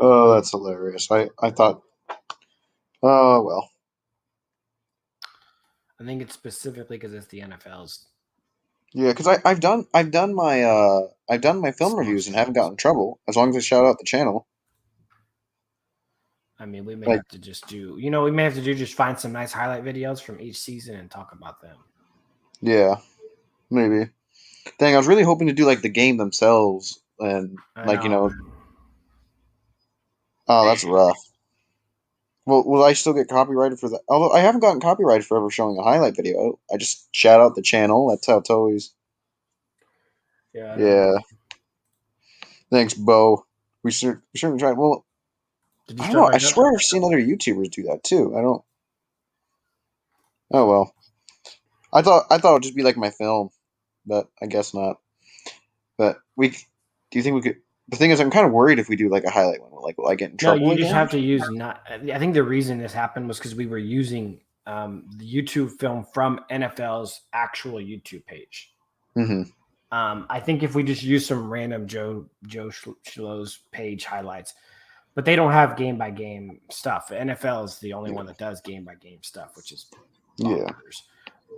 Oh, that's hilarious. I thought, oh well. I think it's specifically because it's the NFL's Yeah, because I've done my film reviews and haven't sponsorships. gotten in trouble as long as I shout out the channel. I mean, we may Like, have to just do, we may have to do just find some nice highlight videos from each season and talk about them. yeah, maybe. Dang, I was really hoping to do like the game themselves and I like know. oh, that's rough. Well, will I still get copyrighted for that? Although I haven't gotten copyrighted for ever showing a highlight video. I just shout out the channel. That's how it's always. Yeah, I don't know. Yeah. Thanks, Bo. We certainly tried. Well, Did you I don't start know. I writing up? swear I've seen other YouTubers do that too. I don't. Oh well. I thought it'd just be like my film, but I guess not. But we. Do you think we could? The thing is, I'm kind of worried if we do like a highlight one. Will I get in No, trouble you just again? have to use not. I think the reason this happened was because we were using the YouTube film from NFL's actual YouTube page. Mm-hmm. I think if we just use some random Joe Schlo's page highlights, but they don't have game by game stuff. NFL is the only one that does game by game stuff, which is Yeah.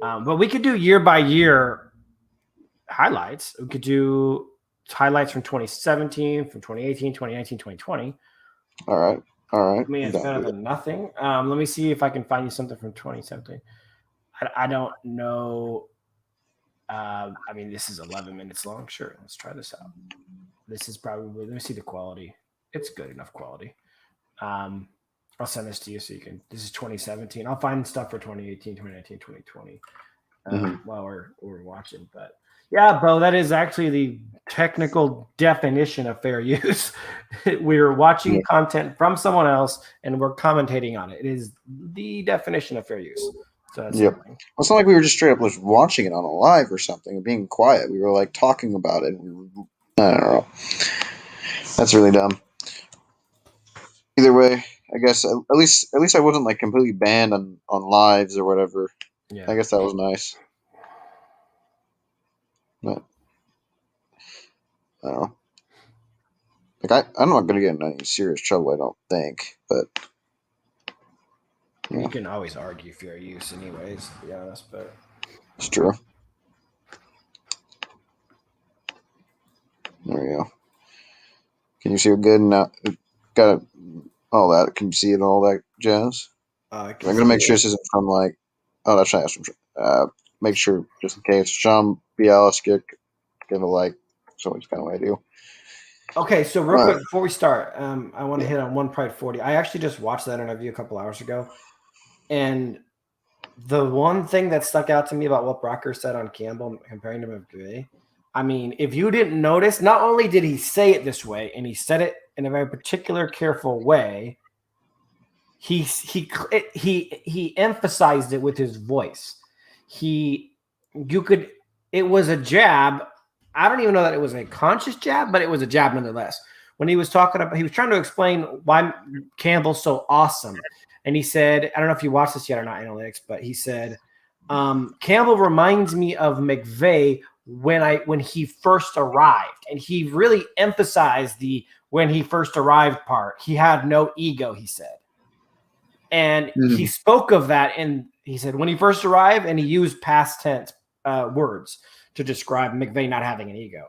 bonkers. But we could do year by year highlights. We could do highlights from 2017, from 2018, 2019, 2020. All right. All right. I mean, I'm it's down better with it. than nothing. Let me see if I can find you something from 2017. I don't know. I mean, this is 11 minutes long. Sure, let's try this out. This is probably, let me see the quality. It's good enough quality. I'll send this to you so you can, this is 2017. I'll find stuff for 2018, 2019, 2020 while we're watching. But yeah, Bo, that is actually the technical definition of fair use. We're watching content from someone else and we're commentating on it. It is the definition of fair use. So that's Yep. something. It's not like we were just straight up just watching it on a live or something and being quiet. We were like talking about it. I don't know. That's really dumb. Either way, I guess at least I wasn't like completely banned on lives or whatever. Yeah. I guess that was nice. But I don't know. Like I'm not gonna get in any serious trouble, I don't think. But You can always argue fair use, anyways, to be honest. But it's true. There we go. Can you see it good now? Got it, all that. Can you see it all that jazz? I'm gonna make sure this isn't from like. Oh, that's nice. Make sure just in case. Sean Bialik, give a like. That's always kind of what I do. okay, so real quick before we start, I want to hit on One Pride 40. I actually just watched that interview a couple hours ago, and the one thing that stuck out to me about what Brocker said on Campbell comparing him to McVay, I mean, if you didn't notice, not only did he say it this way, and he said it in a very particular, careful way, he emphasized it with his voice. It was a jab. I don't even know that it was a conscious jab, but it was a jab nonetheless. When he was talking about, he was trying to explain why Campbell's so awesome. And he said, I don't know if you watched this yet or not, analytics, but he said, Campbell reminds me of McVay when he first arrived. And he really emphasized the when he first arrived part. He had no ego, he said. And he spoke of that, and he said when he first arrived, and he used past tense words to describe McVay not having an ego.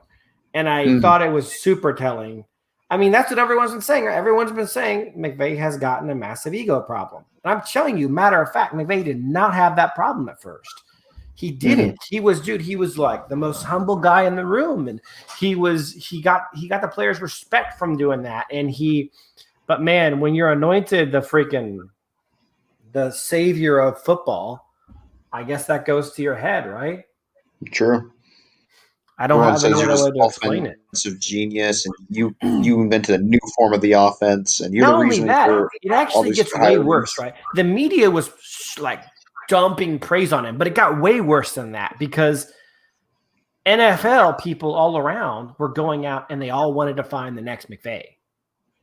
And I thought it was super telling. I mean, that's what everyone's been saying. Everyone's been saying McVay has gotten a massive ego problem. And I'm telling you, matter of fact, McVay did not have that problem at first. He didn't. He was like the most humble guy in the room. And he got the players' respect from doing that. But man, when you're anointed the savior of football, I guess that goes to your head, right? Sure. I don't have any other way to explain it. Of genius, and you invented a new form of the offense, and you're Not the only reason that, for it actually gets way worse, right? The media was like dumping praise on him, but it got way worse than that because NFL people all around were going out and they all wanted to find the next McVay.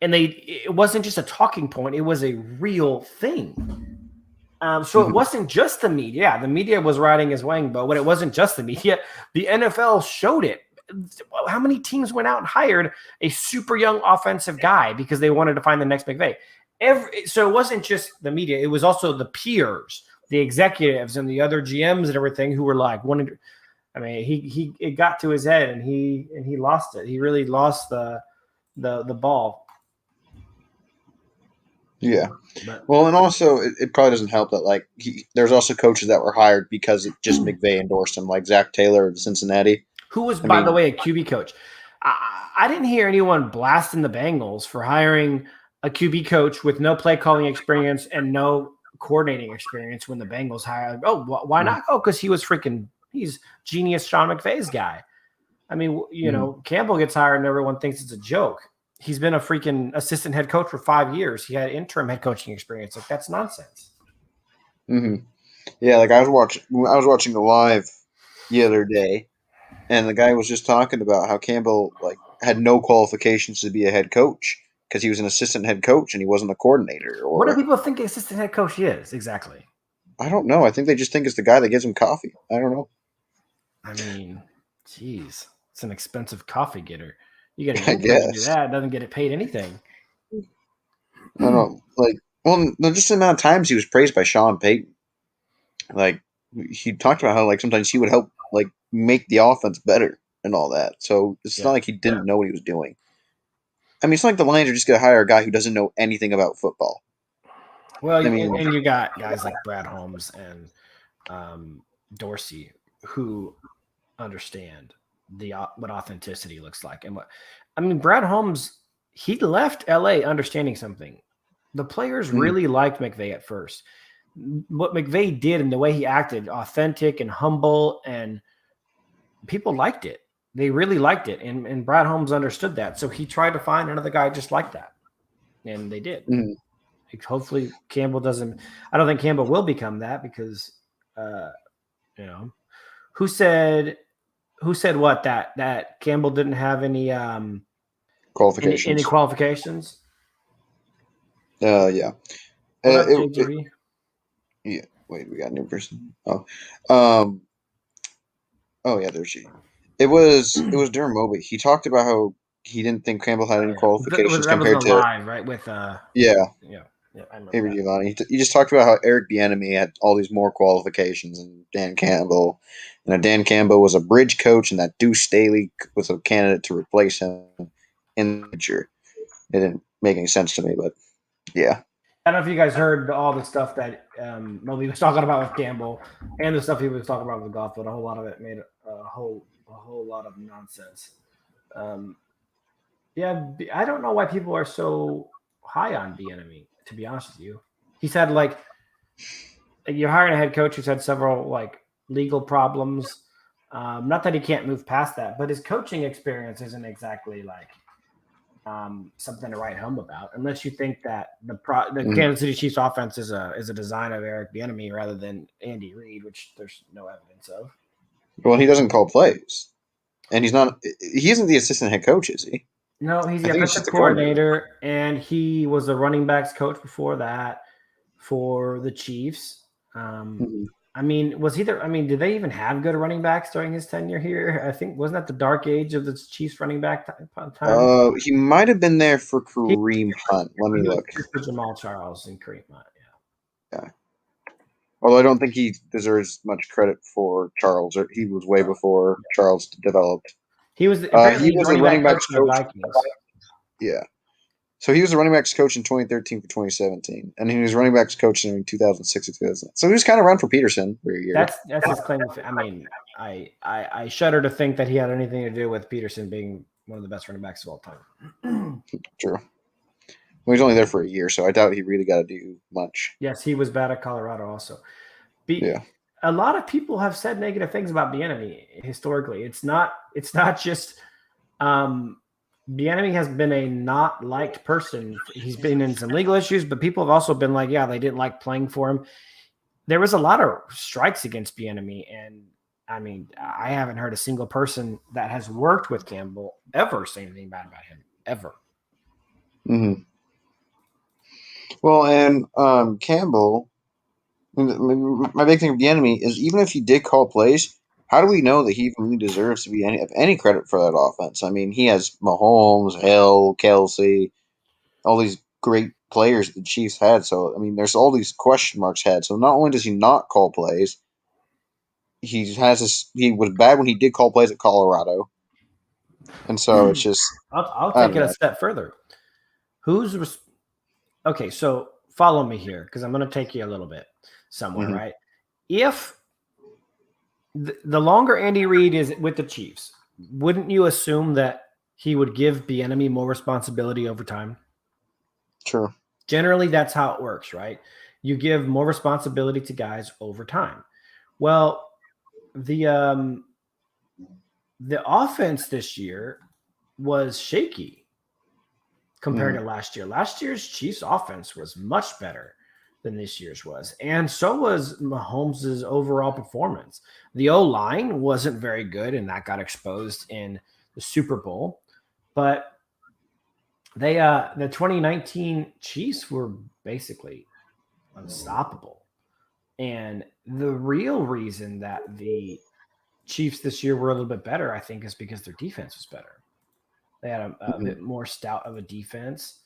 And it wasn't just a talking point, it was a real thing. So it wasn't just the media. The media was riding his wing, but when it wasn't just the media, the NFL showed it. how many teams went out and hired a super young offensive guy because they wanted to find the next McVay? So it wasn't just the media; it was also the peers, the executives, and the other GMs and everything who were like wanting to. I mean, it got to his head, and he lost it. He really lost the ball. Yeah. Well, and also it probably doesn't help that like there's also coaches that were hired because it just McVay endorsed him, like Zach Taylor of Cincinnati, who was, by the way, a QB coach. I didn't hear anyone blasting the Bengals for hiring a QB coach with no play calling experience and no coordinating experience when the Bengals hired. Oh, why not? Oh, because he's genius Sean McVay's guy. I mean, Campbell gets hired and everyone thinks it's a joke. He's been a freaking assistant head coach for 5 years. He had interim head coaching experience. Like, that's nonsense. Mm-hmm. Yeah, like I was watching the live the other day, and the guy was just talking about how Campbell like had no qualifications to be a head coach because he was an assistant head coach and he wasn't a coordinator. What do people think an assistant head coach is exactly? I don't know. I think they just think it's the guy that gives them coffee. I don't know. I mean, geez, it's an expensive coffee getter. You get an intern to do that, doesn't get it paid anything. I don't know. Like, well, just the amount of times he was praised by Sean Payton. Like, he talked about how like sometimes he would help like make the offense better and all that. So it's not like he didn't know what he was doing. I mean, it's not like the Lions are just going to hire a guy who doesn't know anything about football. Well, and you got guys like Brad Holmes and Dorsey who understand what authenticity looks like. And Brad Holmes, he left LA understanding something. The players really liked McVay at first. What McVay did and the way he acted, authentic and humble, and people liked it. They really liked it. And Brad Holmes understood that. So he tried to find another guy just like that. And they did. Mm-hmm. Hopefully Campbell doesn't – I don't think Campbell will become that because, who said what? That Campbell didn't have any qualifications. Any qualifications? Yeah. Yeah. Wait, we got a new person. Oh, yeah. There's she. It was Durham Moby. He talked about how he didn't think Campbell had any qualifications compared to live, right? With yeah. I remember Avery Giovanni. He just talked about how Eric Bieniemy had all these more qualifications than Dan Campbell, and that Dan Campbell was a bridge coach, and that Deuce Staley was a candidate to replace him in the future. It didn't make any sense to me, but yeah. I don't know if you guys heard all the stuff that Moby was talking about with Campbell and the stuff he was talking about with Goff, but a whole lot of it made a whole lot of nonsense. I don't know why people are so high on Bieniemy, to be honest with you. He's had you're hiring a head coach who's had several legal problems. Not that he can't move past that, but his coaching experience isn't exactly something to write home about, unless you think that the Kansas City Chiefs offense is a design of Eric Bieniemy rather than Andy Reid, which there's no evidence of. Well, he doesn't call plays, and he isn't the assistant head coach, is he? No, he's the offensive coordinator, and he was the running backs coach before that for the Chiefs. Was he there? Did they even have good running backs during his tenure here? I think, wasn't that the dark age of the Chiefs running back time? He might have been there for Kareem Hunt. Let me look. For Jamal Charles and Kareem Hunt, yeah. Although I don't think he deserves much credit for Charles. He was way before Charles developed. He was a running backs coach. Vikings. Yeah. So he was the running backs coach in 2013 for 2017, and he was running backs coach in 2006 to 2007. So he was kind of run for Peterson for a year. That's his claim. I shudder to think that he had anything to do with Peterson being one of the best running backs of all time. True. Well, he's only there for a year, so I doubt he really got to do much. Yes, he was bad at Colorado also. Yeah. A lot of people have said negative things about Bieniemy historically. It's not just Bieniemy has been a not liked person. He's been in some legal issues, but people have also been like, yeah, they didn't like playing for him. There was a lot of strikes against Bieniemy, and I haven't heard a single person that has worked with Campbell ever say anything bad about him, ever. Mm-hmm. Well, and Campbell, my big thing with Bieniemy is even if he did call plays, how do we know that he even really deserves to be any credit for that offense? I mean, he has Mahomes, Hill, Kelsey, all these great players the Chiefs had. So, I mean, there's all these question marks had. So not only does he not call plays, he was bad when he did call plays at Colorado. And so it's just I'll take it a step further. Okay, so follow me here because I'm going to take you a little bit somewhere, right? If the longer Andy Reid is with the Chiefs, wouldn't you assume that he would give Bieniemy more responsibility over time? Sure. Generally, that's how it works, right? You give more responsibility to guys over time. Well, the offense this year was shaky compared to last year. Last year's Chiefs offense was much better than this year's was. And so was Mahomes' overall performance. The O-line wasn't very good, and that got exposed in the Super Bowl. But the 2019 Chiefs were basically unstoppable. And the real reason that the Chiefs this year were a little bit better, I think, is because their defense was better. They had a bit more stout of a defense.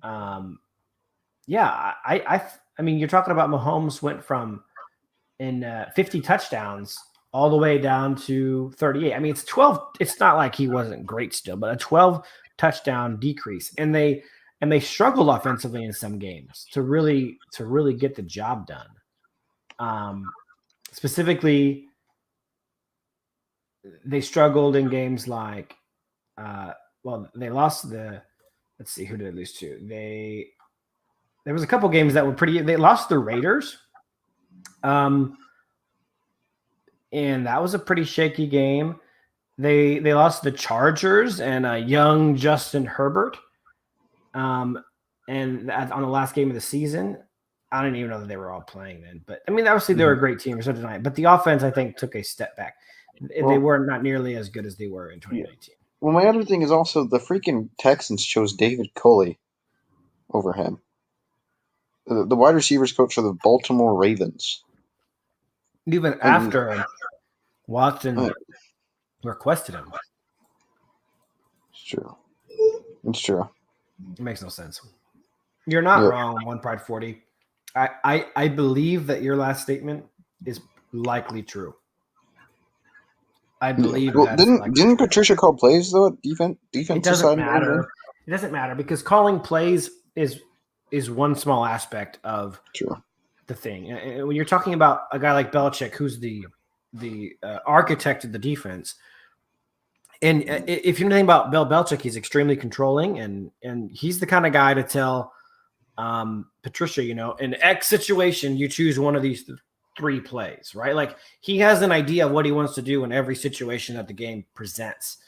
I mean, you're talking about Mahomes went from 50 touchdowns all the way down to 38. I mean, it's 12. It's not like he wasn't great still, but a 12 touchdown decrease. And they struggled offensively in some games to really get the job done. Specifically, they struggled in games like, they lost let's see, who did they lose to? There was a couple games that were they lost the Raiders. And that was a pretty shaky game. They lost the Chargers and young Justin Herbert. And on the last game of the season, I don't even know that they were all playing then. But I mean, obviously they were a great team, so tonight. But the offense, I think, took a step back. They were not nearly as good as they were in 2019. Yeah. Well, my other thing is also the freaking Texans chose David Culley over him. The wide receivers coach for the Baltimore Ravens. Even after Watson requested him. It's true. It makes no sense. You're not wrong on One Pride 40. I believe that your last statement is likely true. I believe that. Didn't Patricia call plays though at defense? It doesn't matter. It doesn't matter because calling plays is one small aspect of the thing. And when you're talking about a guy like Belichick, who's the architect of the defense, and if you know anything about Bill Belichick, he's extremely controlling, and he's the kind of guy to tell Patricia, in X situation, you choose one of these three plays, right? Like he has an idea of what he wants to do in every situation that the game presents.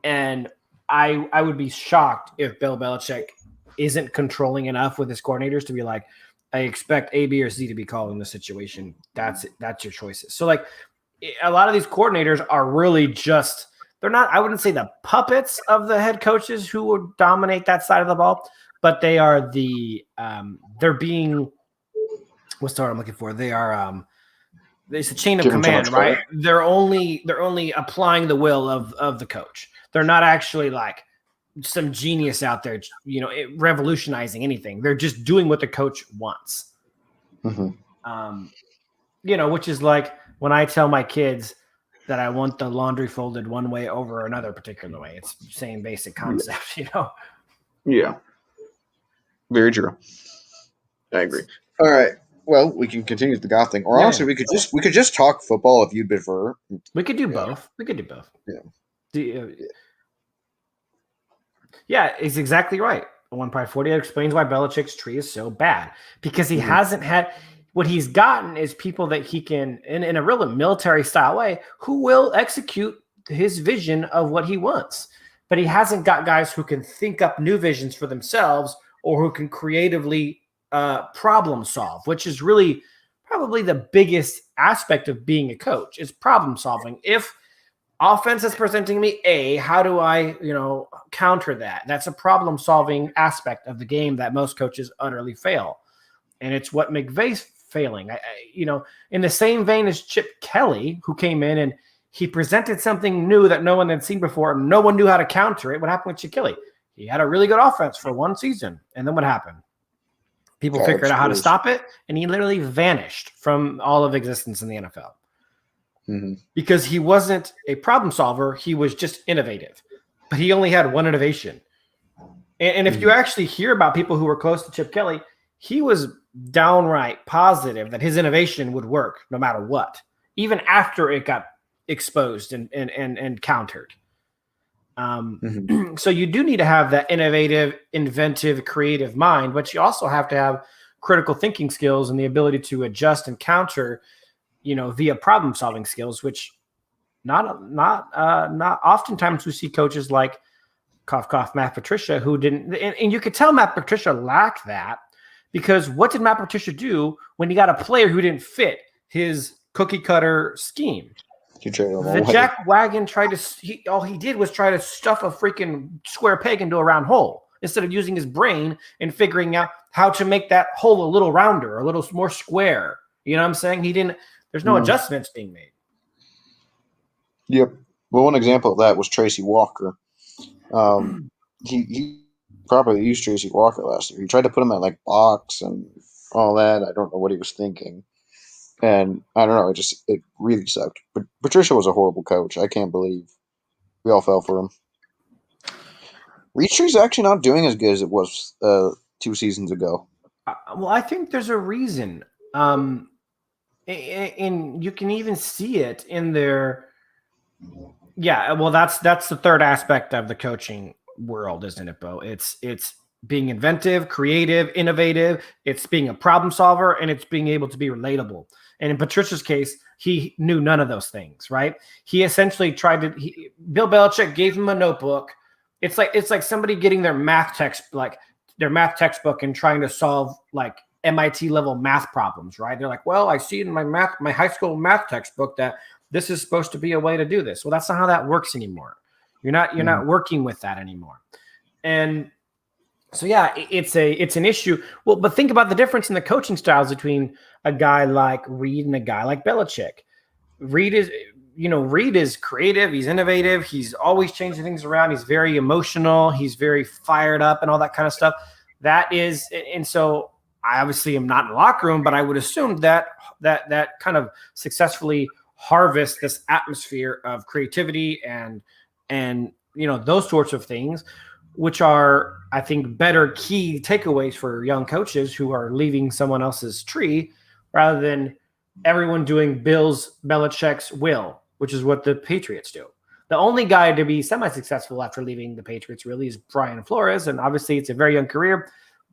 And I would be shocked if Bill Belichick isn't controlling enough with his coordinators to be like, I expect A, B, or C to be called in this situation. That's your choices. So like a lot of these coordinators are really just, they're not, I wouldn't say the puppets of the head coaches who would dominate that side of the ball, but they are they're being, what's the word I'm looking for? They are, it's a chain of command, right? They're only applying the will of the coach. They're not actually like some genius out there, revolutionizing anything. They're just doing what the coach wants. Which is like when I tell my kids that I want the laundry folded one way over another particular way. It's the same basic concept, Yeah. Very true. I agree. All right. Well, we can continue with the Goff thing, or honestly, we could just talk football if you'd prefer. We could do both. We could do both. Yeah. Yeah, it's exactly right. One Pride 40 explains why Belichick's tree is so bad because he hasn't had. What he's gotten is people that he can, in a real military style way, who will execute his vision of what he wants. But he hasn't got guys who can think up new visions for themselves or who can creatively problem solve, which is really probably the biggest aspect of being a coach is problem solving. If offense is presenting me A, how do I, counter that? That's a problem solving aspect of the game that most coaches utterly fail. And it's what McVay's failing. In the same vein as Chip Kelly, who came in and He presented something new that no one had seen before. No one knew how to counter it. What happened with Shaquille? He had a really good offense for one season. And then what happened? People figured out how to stop it, and he literally vanished from all of existence in the NFL. Mm-hmm. Because he wasn't a problem solver. He was just innovative. But he only had one innovation. And if you actually hear about people who were close to Chip Kelly, he was downright positive that his innovation would work no matter what, even after it got exposed and countered. So you do need to have that innovative, inventive, creative mind, but you also have to have critical thinking skills and the ability to adjust and counter, via problem solving skills, which not oftentimes we see coaches like cough, Matt Patricia, who didn't, and you could tell Matt Patricia lacked that, because what did Matt Patricia do when he got a player who didn't fit his cookie cutter scheme? The Jack Wagon all he did was try to stuff a freaking square peg into a round hole instead of using his brain and figuring out how to make that hole a little rounder, a little more square. You know what I'm saying? There's no adjustments being made. Yep. Well, one example of that was Tracy Walker. He properly used Tracy Walker last year. He tried to put him at like box and all that. I don't know what he was thinking. And I don't know, it really sucked. But Patricia was a horrible coach. I can't believe we all fell for him. Reedstree's actually not doing as good as it was 2 seasons ago. Well, I think there's a reason. And you can even see it in their. Yeah, well, that's the third aspect of the coaching world, isn't it, Bo? It's being inventive, creative, innovative. It's being a problem solver, and it's being able to be relatable. And in Patricia's case, he knew none of those things, right? He essentially Bill Belichick gave him a notebook. It's like somebody getting their math textbook and trying to solve like MIT level math problems, right? They're like, well, I see in my high school math textbook that this is supposed to be a way to do this. Well, that's not how that works anymore. You're not working with that anymore. And so, yeah, it's an issue. Well, but think about the difference in the coaching styles between a guy like Reed and a guy like Belichick. Reed is creative. He's innovative. He's always changing things around. He's very emotional. He's very fired up and all that kind of stuff. And so I obviously am not in the locker room, but I would assume that kind of successfully harvest this atmosphere of creativity and those sorts of things, which are, I think, better key takeaways for young coaches who are leaving someone else's tree rather than everyone doing Belichick's will, which is what the Patriots do. The only guy to be semi-successful after leaving the Patriots really is Brian Flores, and obviously it's a very young career,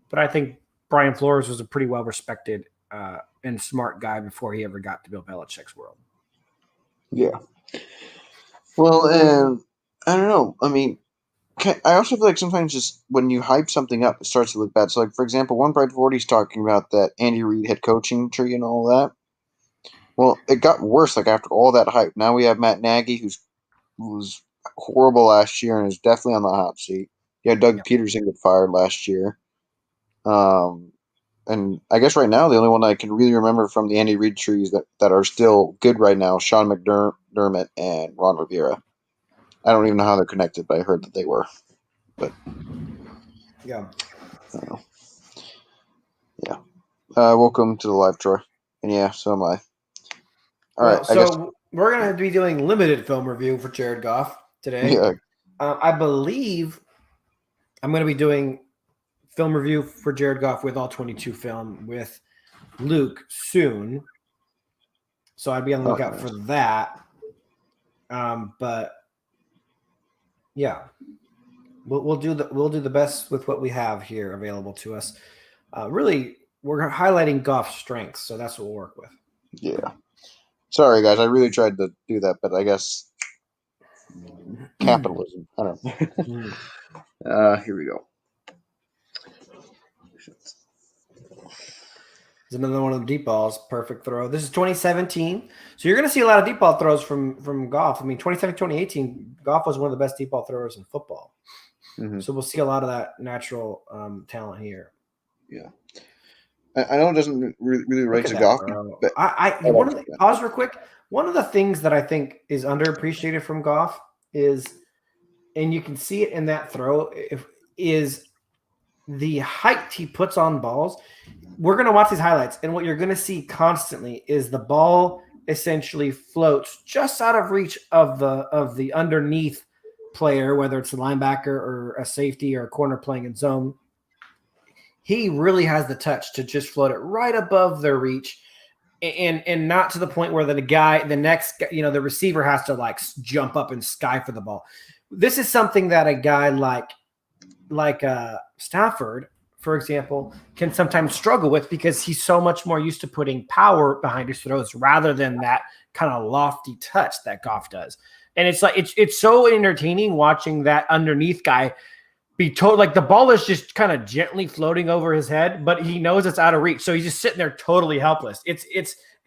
but I think Brian Flores was a pretty well-respected and smart guy before he ever got to Bill Belichick's world. Yeah. Well, and I don't know. I mean, I also feel like sometimes just when you hype something up, it starts to look bad. So, like, for example, one Brett Forty's talking about that Andy Reid head coaching tree and all that. Well, it got worse, like, after all that hype. Now we have Matt Nagy, who was horrible last year and is definitely on the hot seat. You had Doug Peterson get fired last year. And I guess right now the only one I can really remember from the Andy Reid trees that are still good right now, Sean McDermott and Ron Rivera. I don't even know how they're connected, but I heard that they were. But yeah, yeah. Welcome to the live, Troy. And yeah, so am I. All right. So we're gonna be doing limited film review for Jared Goff today. Yeah. I believe I'm going to be doing film review for Jared Goff with all 22 film with Luke soon. So I'd be on the lookout for that. But yeah, we'll do the best with what we have here available to us. Really, we're highlighting Goff's strengths, so that's what we'll work with. Yeah. Sorry, guys. I really tried to do that, but I guess capitalism. I don't know. Here we go. There's another one of the deep balls. Perfect throw. This is 2017. So you're going to see a lot of deep ball throws from Goff. I mean, 2017, 2018, Goff was one of the best deep ball throwers in football. Mm-hmm. So we'll see a lot of that natural talent here. Yeah. I know it doesn't really relate to Goff. But I want to pause real quick. One of the things that I think is underappreciated from Goff is, and you can see it in that throw, is the height he puts on balls. We're going to watch these highlights, and what you're going to see constantly is the ball essentially floats just out of reach of the underneath player, whether it's a linebacker or a safety or a corner playing in zone. He really has the touch to just float it right above their reach, and not to the point where the receiver has to like jump up and sky for the ball. This is something that a guy like Stafford, for example, can sometimes struggle with because he's so much more used to putting power behind his throws rather than that kind of lofty touch that Goff does. And it's like it's so entertaining watching that underneath guy be told like the ball is just kind of gently floating over his head, but he knows it's out of reach. So he's just sitting there totally helpless. It's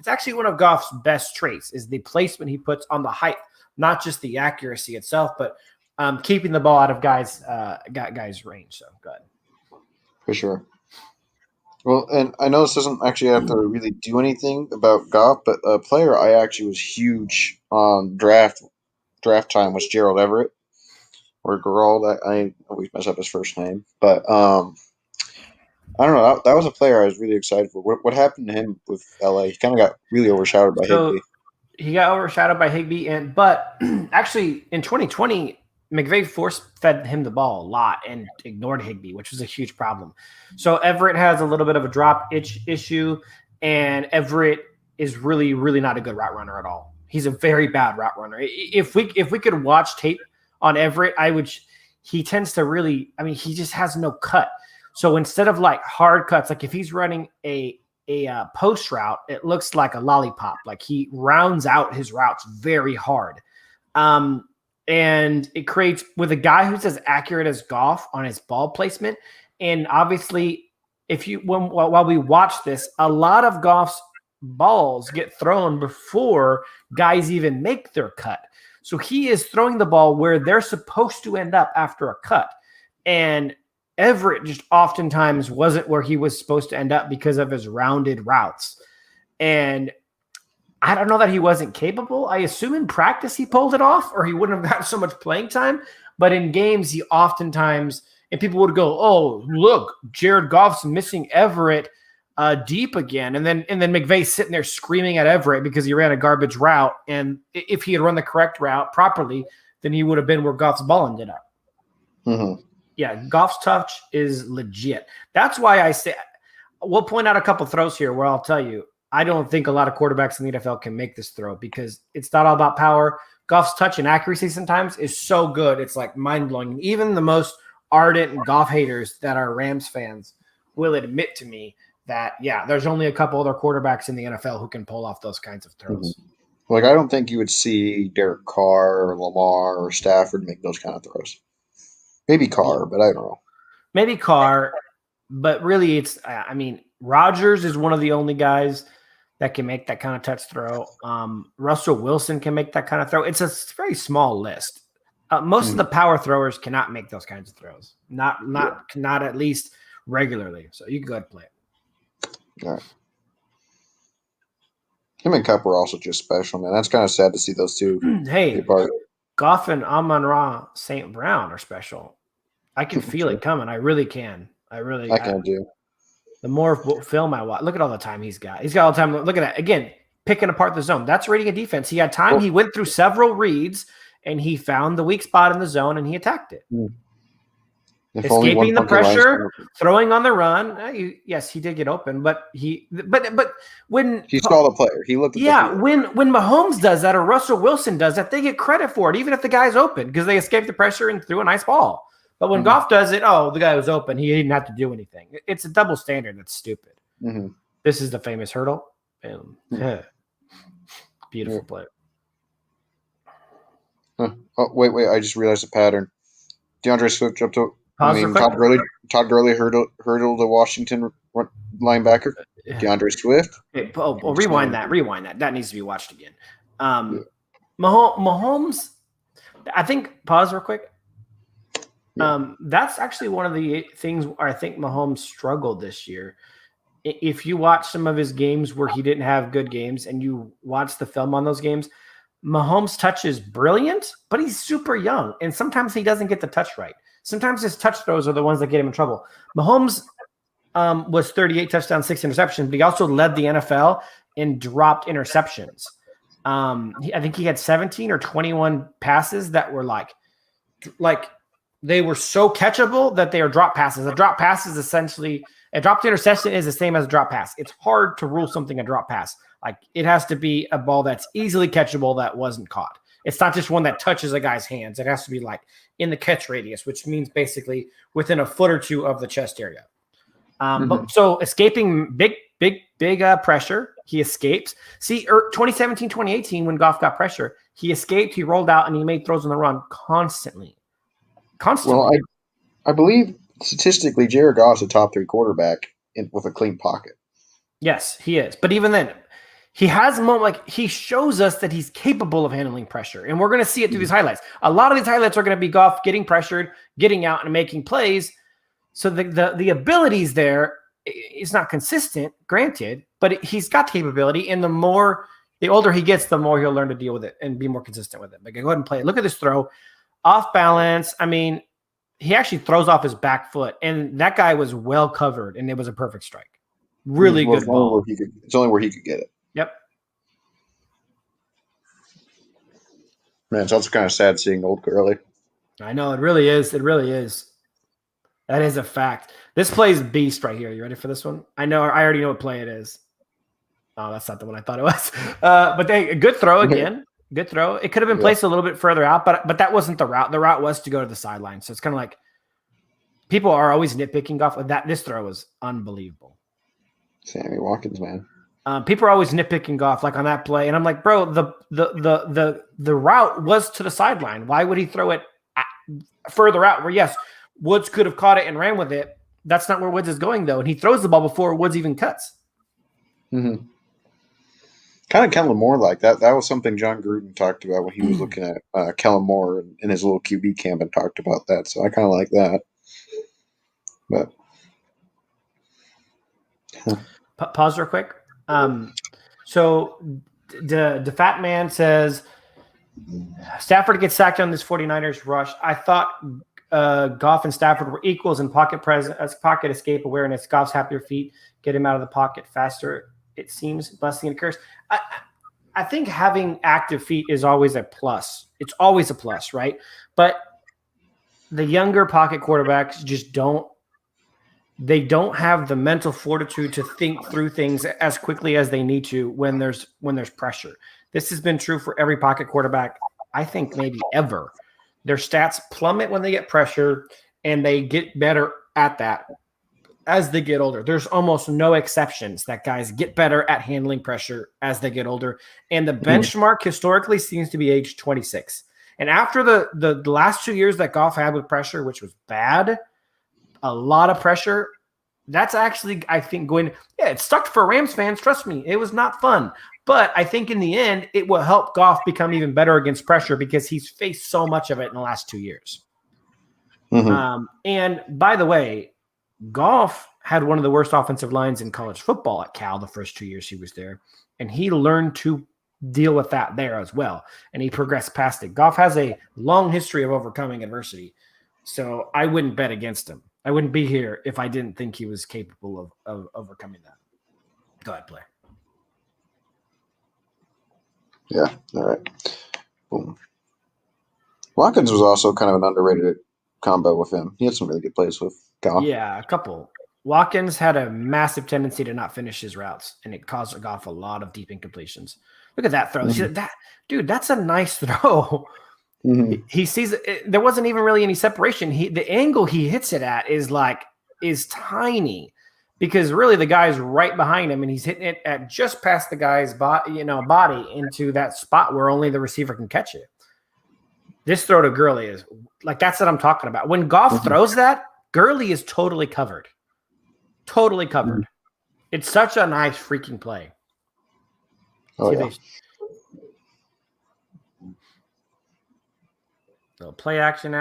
actually one of Goff's best traits is the placement he puts on the height, not just the accuracy itself, but keeping the ball out of guys' range. So good. For sure. Well, and I know this doesn't actually have to really do anything about Goff, but a player I actually was huge on draft time was Gerald Everett or Gerald. I always mess up his first name, but I don't know. That was a player I was really excited for. What happened to him with LA? He kind of got really overshadowed by Higbee. He got overshadowed by Higbee, but actually in 2020, McVay force-fed him the ball a lot and ignored Higbee, which was a huge problem. So Everett has a little bit of a drop issue, and Everett is really, really not a good route runner at all. He's a very bad route runner. If we could watch tape on Everett, he tends to really, he just has no cut. So instead of like hard cuts, like if he's running a post route, it looks like a lollipop. Like he rounds out his routes very hard. And it creates with a guy who's as accurate as Goff on his ball placement. And obviously, while we watch this, a lot of Goff's balls get thrown before guys even make their cut. So he is throwing the ball where they're supposed to end up after a cut. And Everett just oftentimes wasn't where he was supposed to end up because of his rounded routes. And I don't know that he wasn't capable. I assume in practice he pulled it off or he wouldn't have gotten so much playing time. But in games, he oftentimes, and people would go, oh, look, Jared Goff's missing Everett deep again. And then McVay's sitting there screaming at Everett because he ran a garbage route. And if he had run the correct route properly, then he would have been where Goff's ball ended up. Mm-hmm. Yeah, Goff's touch is legit. That's why I say we'll point out a couple throws here where I'll tell you, I don't think a lot of quarterbacks in the NFL can make this throw because it's not all about power. Goff's touch and accuracy sometimes is so good. It's like mind-blowing. Even the most ardent Goff haters that are Rams fans will admit to me that, yeah, there's only a couple other quarterbacks in the NFL who can pull off those kinds of throws. Mm-hmm. Like, I don't think you would see Derek Carr or Lamar or Stafford make those kind of throws. Maybe Carr, but I don't know. Maybe Carr, but really Rodgers is one of the only guys that can make that kind of touch throw. Russell Wilson can make that kind of throw. It's a very small list. Most of the power throwers cannot make those kinds of throws. Not at least regularly. So you can go ahead and play it. All right. Him and Cup were also just special, man. That's kind of sad to see those two. Hey, Goff and Amon-Ra St. Brown are special. I can feel it coming. I really can. I can do. The more film I watch, look at all the time he's got. He's got all the time. Look at that. Again, picking apart the zone. That's reading a defense. He had time. Oh. He went through several reads, and he found the weak spot in the zone, and he attacked it. Escaping the pressure, throwing on the run. Yes, he did get open, but when he saw the player, he looked at the player. when Mahomes does that or Russell Wilson does that, they get credit for it, even if the guy's open, because they escaped the pressure and threw a nice ball. But when Goff does it, the guy was open. He didn't have to do anything. It's a double standard. That's stupid. Mm-hmm. This is the famous hurdle. Beautiful play. Huh. Oh, wait. I just realized a pattern. DeAndre Swift jumped to Todd Gurley hurdled the Washington linebacker. DeAndre Swift. Hey, rewind that. That needs to be watched again. Mahomes, I think, pause real quick. That's actually one of the things where I think Mahomes struggled this year if you watch some of his games where he didn't have good games and you watch the film on those games, Mahomes' touch is brilliant, but he's super young. And sometimes he doesn't get the touch right. Sometimes his touch throws are the ones that get him in trouble. Mahomes was 38 touchdowns, 6 interceptions, but he also led the NFL in dropped interceptions. I think he had 17 or 21 passes that were like they were so catchable that they are drop passes. A drop pass is essentially a dropped interception is the same as a drop pass. It's hard to rule something a drop pass. Like it has to be a ball that's easily catchable that wasn't caught. It's not just one that touches a guy's hands. It has to be like in the catch radius, which means basically within a foot or two of the chest area. But so escaping big pressure, he escapes. See, 2017, 2018, when Goff got pressure, he escaped, he rolled out, and he made throws on the run constantly. Well, I believe statistically, Jared Goff's a top 3 quarterback with a clean pocket. Yes, he is. But even then, he has a moment like he shows us that he's capable of handling pressure, and we're going to see it through these highlights. A lot of these highlights are going to be Goff getting pressured, getting out, and making plays. So the ability's there. It's not consistent, granted, but he's got capability. And the older he gets, the more he'll learn to deal with it and be more consistent with it. But go ahead and play it. Look at this throw. Off balance. I mean, he actually throws off his back foot, and that guy was well covered, and it was a perfect strike. Really good ball. It's only where he could get it. Yep. Man, it's also kind of sad seeing old Gurley. I know, it really is. It really is. That is a fact. This play's beast right here. You ready for this one? I already know what play it is. Oh, that's not the one I thought it was. But a good throw again. Good throw. It could have been placed a little bit further out, but that wasn't the route. The route was to go to the sideline. So it's kind of like people are always nitpicking Goff. This throw was unbelievable. Sammy Watkins, man. People are always nitpicking Goff like on that play, and I'm like, bro, the route was to the sideline. Why would he throw it further out? Where yes, Woods could have caught it and ran with it. That's not where Woods is going though, and he throws the ball before Woods even cuts. Mm-hmm. Kind of Kellen Moore like that. That was something John Gruden talked about when he was looking at Kellen Moore in his little QB camp and talked about that. So I kind of like that. But pause real quick. So the fat man says Stafford gets sacked on this 49ers rush. I thought Goff and Stafford were equals in pocket presence, pocket escape awareness. Goff's happier feet get him out of the pocket faster. It seems blessing and a curse. I think having active feet is always a plus. It's always a plus, right? But the younger pocket quarterbacks just don't have the mental fortitude to think through things as quickly as they need to when there's pressure. This has been true for every pocket quarterback, I think maybe ever. Their stats plummet when they get pressure, and they get better at that as they get older. There's almost no exceptions that guys get better at handling pressure as they get older. And the benchmark historically seems to be age 26. And after the last 2 years that Goff had with pressure, which was bad, a lot of pressure, that's actually, I think, it sucked for Rams fans. Trust me, it was not fun. But I think in the end, it will help Goff become even better against pressure because he's faced so much of it in the last 2 years. Mm-hmm. And by the way, Goff had one of the worst offensive lines in college football at Cal the first 2 years he was there. And he learned to deal with that there as well. And he progressed past it. Goff has a long history of overcoming adversity. So I wouldn't bet against him. I wouldn't be here if I didn't think he was capable of overcoming that. Go ahead, play. Yeah, all right. Boom. Watkins was also kind of an underrated combo with him. He had some really good plays with Goff. Yeah, a couple. Watkins had a massive tendency to not finish his routes, and it caused Goff a lot of deep incompletions. Look at that throw. Mm-hmm. That's a nice throw. Mm-hmm. He sees it. There wasn't even really any separation. The angle he hits it at is tiny, because really the guy's right behind him, and he's hitting it at just past the guy's body into that spot where only the receiver can catch it. This throw to Gurley is like, that's what I'm talking about. When Goff throws that, Gurley is totally covered. Totally covered. Mm-hmm. It's such a nice freaking play. Oh, yeah. So play action,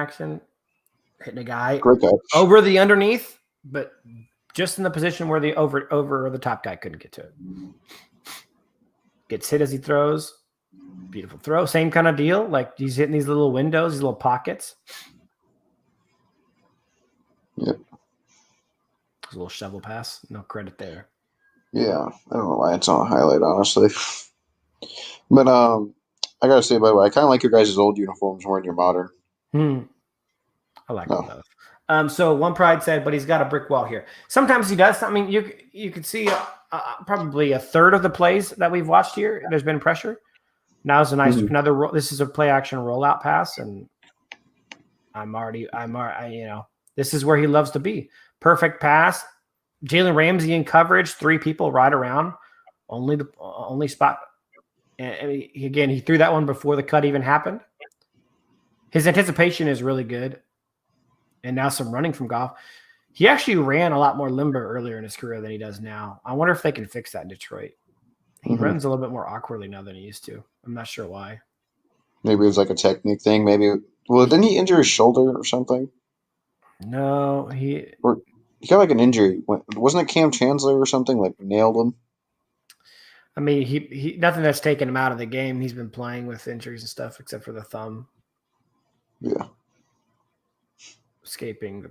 hitting a guy Great catch. over the underneath, but just in the position where the over the top guy couldn't get to it. Gets hit as he throws. Beautiful throw. Same kind of deal. Like he's hitting these little windows, these little pockets. Yep. A little shovel pass. No credit there. Yeah, I don't know why it's on a highlight, honestly. But I gotta say, by the way, I kind of like your guys' old uniforms more than your modern. I like them both. So One Pride said, but he's got a brick wall here. Sometimes he does. I mean, you could see probably a third of the plays that we've watched here. There's been pressure. Now is a nice another. This is a play action rollout pass, and I'm already this is where he loves to be. Perfect pass. Jalen Ramsey in coverage, 3 people right around, only spot. And again, he threw that one before the cut even happened. His anticipation is really good. And now some running from Goff. He actually ran a lot more limber earlier in his career than he does now. I wonder if they can fix that in Detroit. He runs a little bit more awkwardly now than he used to. I'm not sure why. Maybe it was like a technique thing. Maybe, didn't he injure his shoulder or something? No, he got like an injury. Wasn't it Cam Chancellor or something? Like nailed him? I mean, he nothing that's taken him out of the game. He's been playing with injuries and stuff except for the thumb. Yeah. Escaping,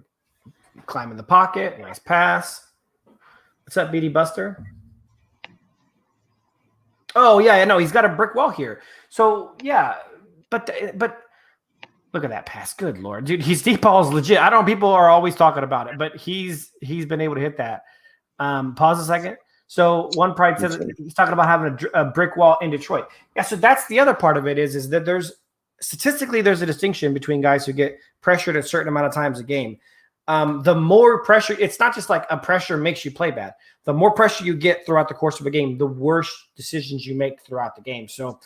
climbing the pocket. Nice pass. What's up, BD Buster? Oh, yeah, no, he's got a brick wall here. So, yeah, but look at that pass. Good Lord. Dude, his deep ball is legit. I don't know, people are always talking about it, but he's been able to hit that. Pause a second. So One Pride says he's talking about having a brick wall in Detroit. Yeah, so that's the other part of it is that statistically there's a distinction between guys who get pressured a certain amount of times a game. The more pressure, it's not just like a pressure makes you play bad. The more pressure you get throughout the course of a game, the worse decisions you make throughout the game. So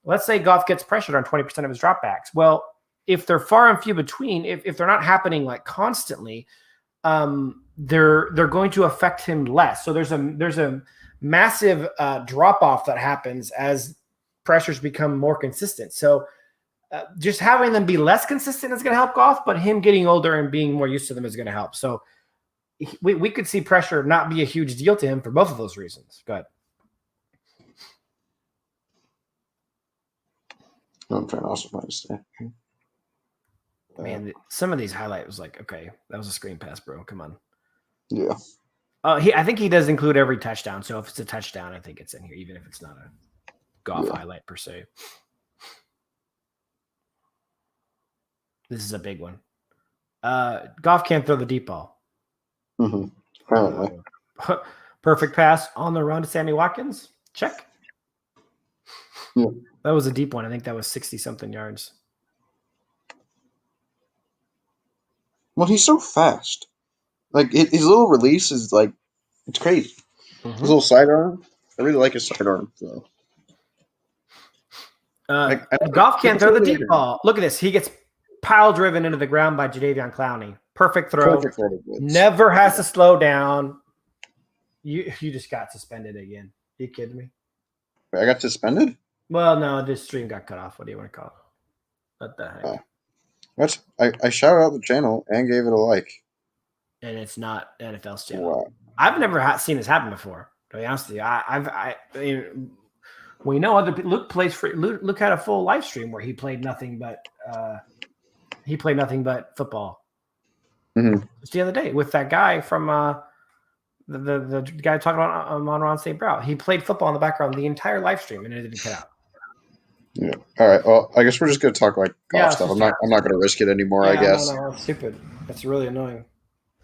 let's say Goff gets pressured on 20% of his dropbacks. Well, if they're far and few between, if they're not happening like constantly, they're going to affect him less. So there's a massive drop off that happens as pressures become more consistent. So just having them be less consistent is going to help Goff, but him getting older and being more used to them is going to help. So we could see pressure not be a huge deal to him for both of those reasons. Go ahead. I'm trying to also find a stat. Man, some of these highlights was like, okay, that was a screen pass, bro. Come on. Yeah. I think he does include every touchdown. So if it's a touchdown, I think it's in here, even if it's not a Goff highlight per se. This is a big one. Goff can't throw the deep ball. Apparently. Perfect pass on the run to Sammy Watkins. Check. Yeah. That was a deep one. I think that was 60-something yards. Well, he's so fast. Like, his little release is like, it's crazy. His little sidearm. I really like his sidearm. So. Goff can't throw the deep ball. Look at this. He gets pile driven into the ground by Jadeveon Clowney. Perfect throw. Never has to slow down. You just got suspended again. Are you kidding me? I got suspended? Well, no, this stream got cut off. What do you want to call it? What the heck? I shouted out the channel and gave it a like. And it's not NFL's channel. Wow. I've never seen this happen before. To be honest with you, I mean, we know other people. Luke had a full live stream where he played nothing but football. Just the other day with that guy from the guy talking about Monron St. Brown. He played football in the background the entire live stream and it didn't cut out. Yeah. All right. Well, I guess we're just gonna talk like golf stuff. I'm not gonna risk it anymore. I guess. No, that's stupid. That's really annoying.